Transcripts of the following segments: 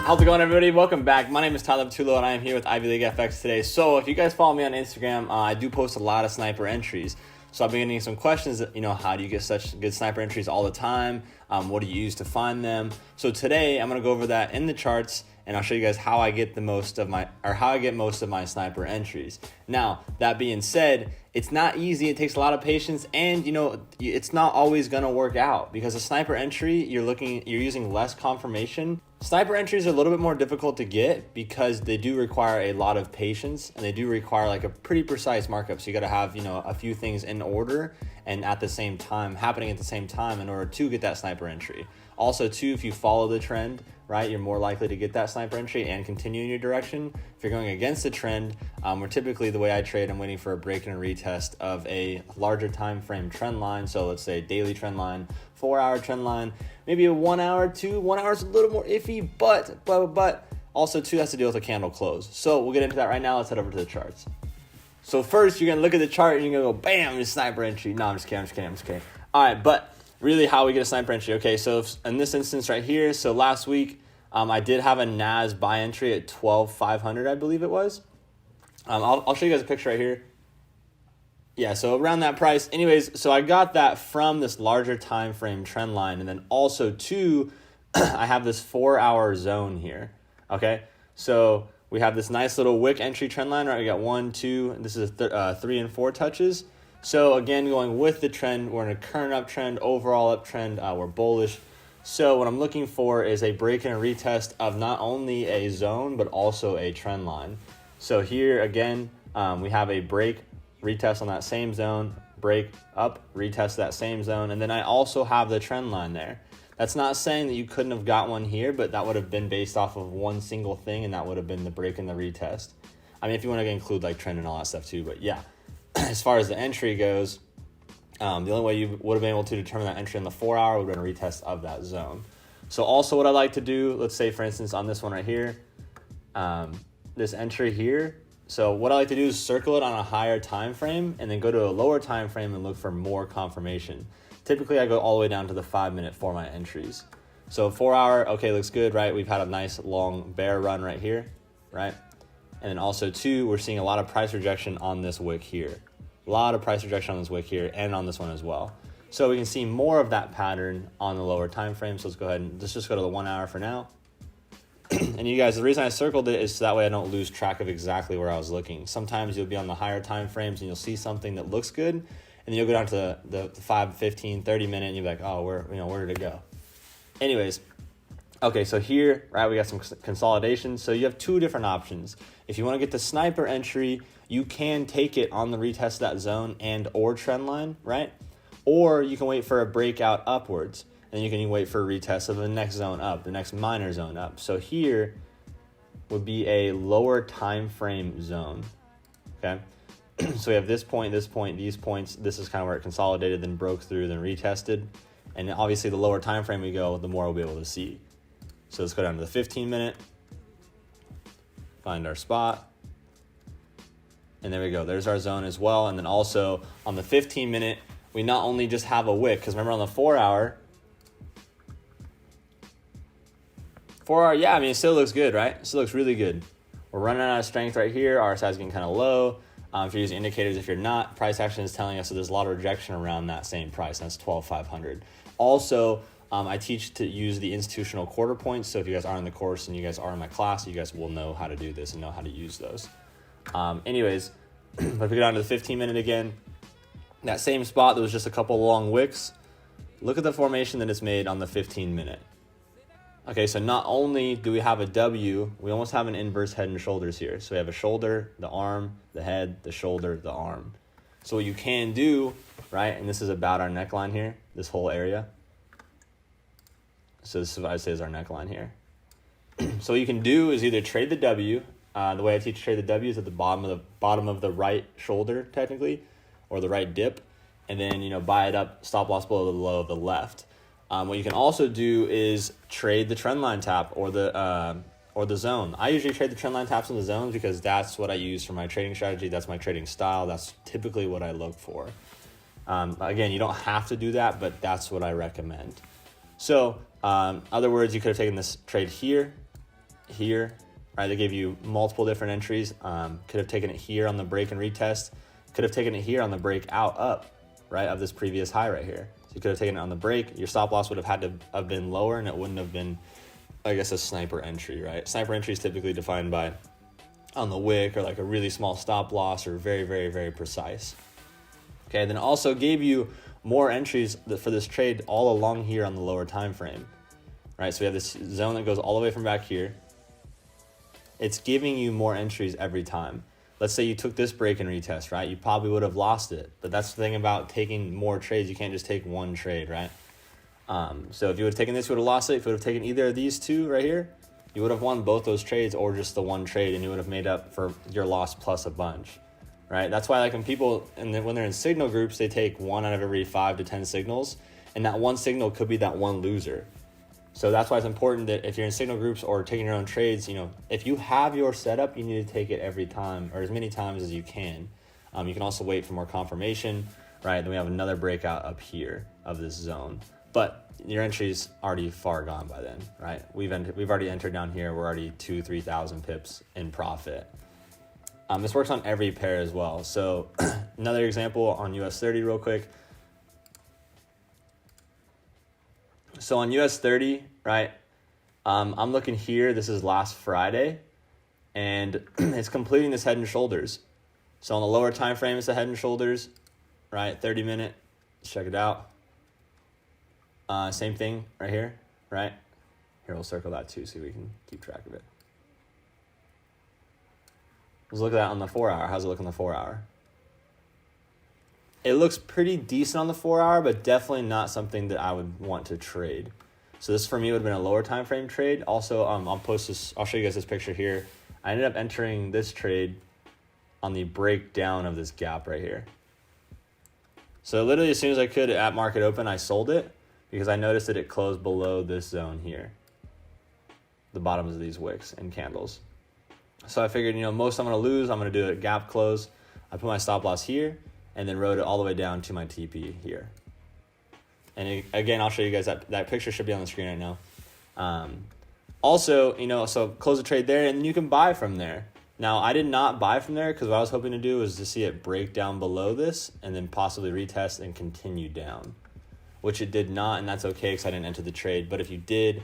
How's it going, everybody? Welcome back. My name is Tyler Tulo, and I am here with IvyLeagueFX today. So if you guys follow me on Instagram, I do post a lot of sniper entries. So I've been getting some questions, how do you get such good sniper entries all the time? What do you use to find them? So today I'm going to go over that in the charts, and I'll show you guys how I get most of my sniper entries. Now, that being said, it's not easy. It takes a lot of patience, and it's not always going to work out because a sniper entry, you're using less confirmation. Sniper entries are a little bit more difficult to get because they do require a lot of patience, and they do require like a pretty precise markup. So you got to have, a few things in order and happening at the same time in order to get that sniper entry. Also too, if you follow the trend, right, you're more likely to get that sniper entry and continue in your direction. If you're going against the trend, where typically the way I trade, I'm waiting for a break and a retest of a larger time frame trend line. So let's say daily trend line, 4-hour trend line, maybe a 1 hour too. 1 hour is a little more iffy, but also too has to deal with a candle close. So we'll get into that right now. Let's head over to the charts. So first, you're gonna look at the chart and you're gonna go, bam, it's sniper entry. No, I'm just kidding. All right, but really, how we get a sniper entry? Okay, so in this instance right here, so last week, I did have a NAS buy entry at 12,500, I believe it was. I'll show you guys a picture right here. Yeah, so around that price. Anyways, so I got that from this larger time frame trend line, and then also too, I have this 4-hour zone here. Okay, so we have this nice little wick entry trend line, right? We got 1, 2, and this is 3 and 4 touches. So again, going with the trend, we're in a current uptrend, overall uptrend, we're bullish. So what I'm looking for is a break and a retest of not only a zone, but also a trend line. So here again, we have a break, retest on that same zone, break up, retest that same zone, and then I also have the trend line there. That's not saying that you couldn't have got one here, but that would have been based off of one single thing, and that would have been the break and the retest. I mean, if you want to include like trend and all that stuff too, but yeah. As far as the entry goes, the only way you would have been able to determine that entry in the 4-hour would have been a retest of that zone. So also what I like to do, let's say for instance on this one right here, this entry here. So what I like to do is circle it on a higher time frame and then go to a lower time frame and look for more confirmation. Typically I go all the way down to the 5-minute for my entries. So 4-hour, okay, looks good, right? We've had a nice long bear run right here, right? And then also too, we're seeing a lot of price rejection on this wick here. A lot of price rejection on this wick here and on this one as well. So we can see more of that pattern on the lower time frame. So let's go ahead and let's just go to the 1 hour for now. And you guys, the reason I circled it is so that way I don't lose track of exactly where I was looking. Sometimes you'll be on the higher time frames and you'll see something that looks good, and then you'll go down to the 5, 15, 30 minute and you'll be like, oh, where did it go? Anyways, okay, so here, right, we got some consolidation. So you have two different options. If you want to get the sniper entry, you can take it on the retest of that zone and or trend line, right? Or you can wait for a breakout upwards, and you can wait for a retest of the next zone up, the next minor zone up. So here would be a lower time frame zone, okay? So we have this point, these points. This is kind of where it consolidated, then broke through, then retested. And obviously the lower time frame we go, the more we'll be able to see. So let's go down to the 15-minute, find our spot, and there we go. There's our zone as well. And then also on the 15-minute, we not only just have a wick, because remember on the 4-hour, yeah, I mean, it still looks good, right? It still looks really good. We're running out of strength right here. RSI is getting kind of low. If you're using indicators, if you're not, price action is telling us that there's a lot of rejection around that same price. That's 12,500. Also, I teach to use the institutional quarter points. So if you guys are in the course and you guys are in my class, you guys will know how to do this and know how to use those. Anyways, if we go down to the 15-minute again, that same spot, there was just a couple long wicks. Look at the formation that it's made on the 15-minute. Okay, so not only do we have a W, we almost have an inverse head and shoulders here. So we have a shoulder, the arm, the head, the shoulder, the arm. So what you can do, right, and this is about our neckline here, this whole area. So this is what I say is our neckline here. So what you can do is either trade the W. The way I teach trade the W is at the bottom of the right shoulder, technically, or the right dip, and then buy it up, stop loss below the low of the left. What you can also do is trade the trend line tap or the zone. I usually trade the trend line taps and the zones because that's what I use for my trading strategy. That's my trading style. That's typically what I look for. Again, you don't have to do that, but that's what I recommend. So, other words, you could have taken this trade here, here, right? They gave you multiple different entries. Could have taken it here on the break and retest. Could have taken it here on the breakout up, right, of this previous high right here. So you could have taken it on the break. Your stop loss would have had to have been lower, and it wouldn't have been, I guess, a sniper entry, right? Sniper entry is typically defined by on the wick or like a really small stop loss or very, very, very precise. Okay, then also gave you more entries for this trade all along here on the lower time frame, right? So we have this zone that goes all the way from back here. It's giving you more entries every time. Let's say you took this break and retest, right? You probably would have lost it, but that's the thing about taking more trades. You can't just take one trade, right? So if you would have taken this, you would have lost it. If you would have taken either of these two right here, you would have won both those trades or just the one trade, and you would have made up for your loss plus a bunch, right? That's why, like, when people, and when they're in signal groups, they take 1 out of every 5 to 10 signals, and that one signal could be that one loser. So that's why it's important that if you're in signal groups or taking your own trades, you know, if you have your setup, you need to take it every time or as many times as you can. You can also wait for more confirmation, right? Then we have another breakout up here of this zone, but your entry's already far gone by then, right? We've already entered down here. We're already 2,000-3,000 pips in profit. This works on every pair as well. So another example on US 30 real quick. So on US 30, right, I'm looking here. This is last Friday, and it's completing this head and shoulders. So on the lower time frame, it's the head and shoulders, right? 30 minute. Let's check it out. Same thing right here, right? Here, we'll circle that too so we can keep track of it. Let's look at that on the 4 hour. How's it look on the 4 hour? It looks pretty decent on the 4 hour, but definitely not something that I would want to trade. So this for me would have been a lower time frame trade. Also, I'll post this. I'll show you guys this picture here. I ended up entering this trade on the breakdown of this gap right here. So literally as soon as I could at market open, I sold it because I noticed that it closed below this zone here, the bottoms of these wicks and candles. So I figured, you know, most I'm going to lose, I'm going to do a gap close. I put my stop loss here and then rode it all the way down to my TP here. And again, I'll show you guys that picture should be on the screen right now. Also, you know, so close the trade there and then you can buy from there. Now, I did not buy from there because what I was hoping to do was to see it break down below this and then possibly retest and continue down, which it did not, and that's okay because I didn't enter the trade. But if you did, you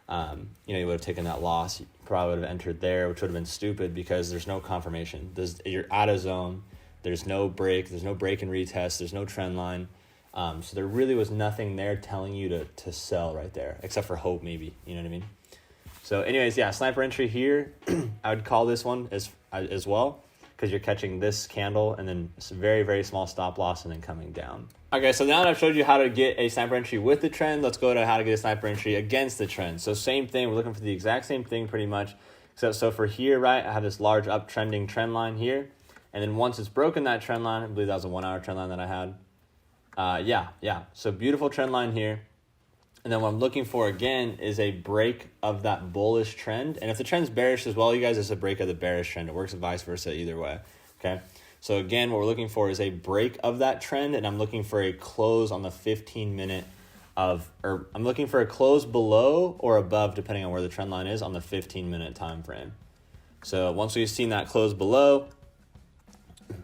know, you would have taken that loss. You probably would have entered there, which would have been stupid because there's no confirmation. You're out of zone. There's no break. There's no break and retest. There's no trend line. So there really was nothing there telling you to sell right there, except for hope maybe. You know what I mean? So anyways, yeah, sniper entry here. I would call this one as well because you're catching this candle and then some very, very small stop loss and then coming down. Okay, so now that I've showed you how to get a sniper entry with the trend, let's go to how to get a sniper entry against the trend. So same thing, we're looking for the exact same thing pretty much. Except so for here, right, I have this large uptrending trend line here. And then once it's broken that trend line, I believe that was a 1 hour trend line that I had. Yeah. So beautiful trend line here. And then what I'm looking for again is a break of that bullish trend. And if the trend's bearish as well, you guys, it's a break of the bearish trend. It works vice versa either way. Okay. So again, what we're looking for is a break of that trend. And I'm looking for a close on the 15 minute or I'm looking for a close below or above, depending on where the trend line is on the 15 minute time frame. So once we've seen that close below,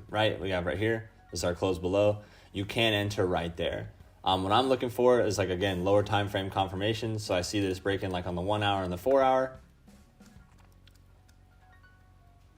right, we have right here, this is our close below. You can enter right there. What I'm looking for is, like, again, lower time frame confirmation. So I see this breaking like on the 1 hour and the 4 hour.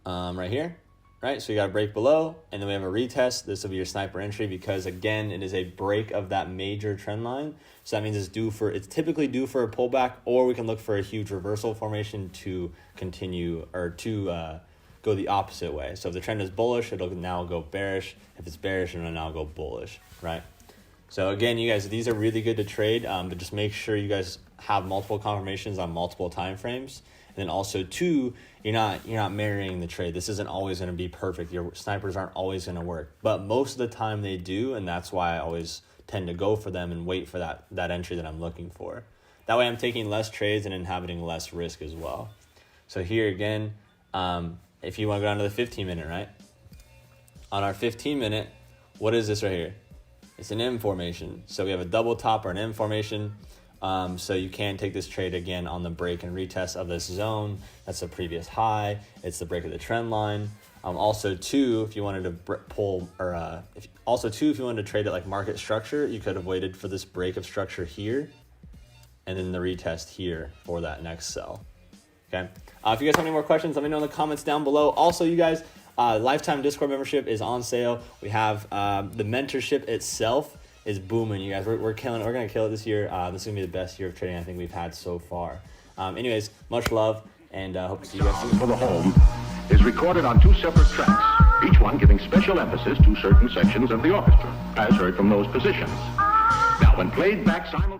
Right here, right? So you got a break below, and then we have a retest. This will be your sniper entry because, again, it is a break of that major trend line. So that means it's typically due for a pullback, or we can look for a huge reversal formation to continue or to go the opposite way. So if the trend is bullish, it'll now go bearish. If it's bearish, it'll now go bullish, right? So again, you guys, these are really good to trade, but just make sure you guys have multiple confirmations on multiple time frames. And then also too, you're not marrying the trade. This isn't always going to be perfect. Your snipers aren't always going to work, but most of the time they do, and that's why I always tend to go for them and wait for that entry that I'm looking for. That way I'm taking less trades and inhabiting less risk as well. So here again, if you want to go down to the 15 minute, right? On our 15 minute, what is this right here? It's an M formation. So we have a double top or an M formation. So you can take this trade again on the break and retest of this zone. That's the previous high. It's the break of the trend line. Also too, if you wanted to pull, or if you wanted to trade it like market structure, you could have waited for this break of structure here, and then the retest here for that next sell. Okay. If you guys have any more questions, let me know in the comments down below. Also, you guys, lifetime Discord membership is on sale. We have the mentorship itself is booming, you guys. We're killing it. We're gonna kill it this year. This is gonna be the best year of trading I think we've had so far. Anyways, much love, and hope to see you guys soon. For the home is recorded on 2 separate tracks, each one giving special emphasis to certain sections of the orchestra, as heard from those positions. Now, when played back simultaneously.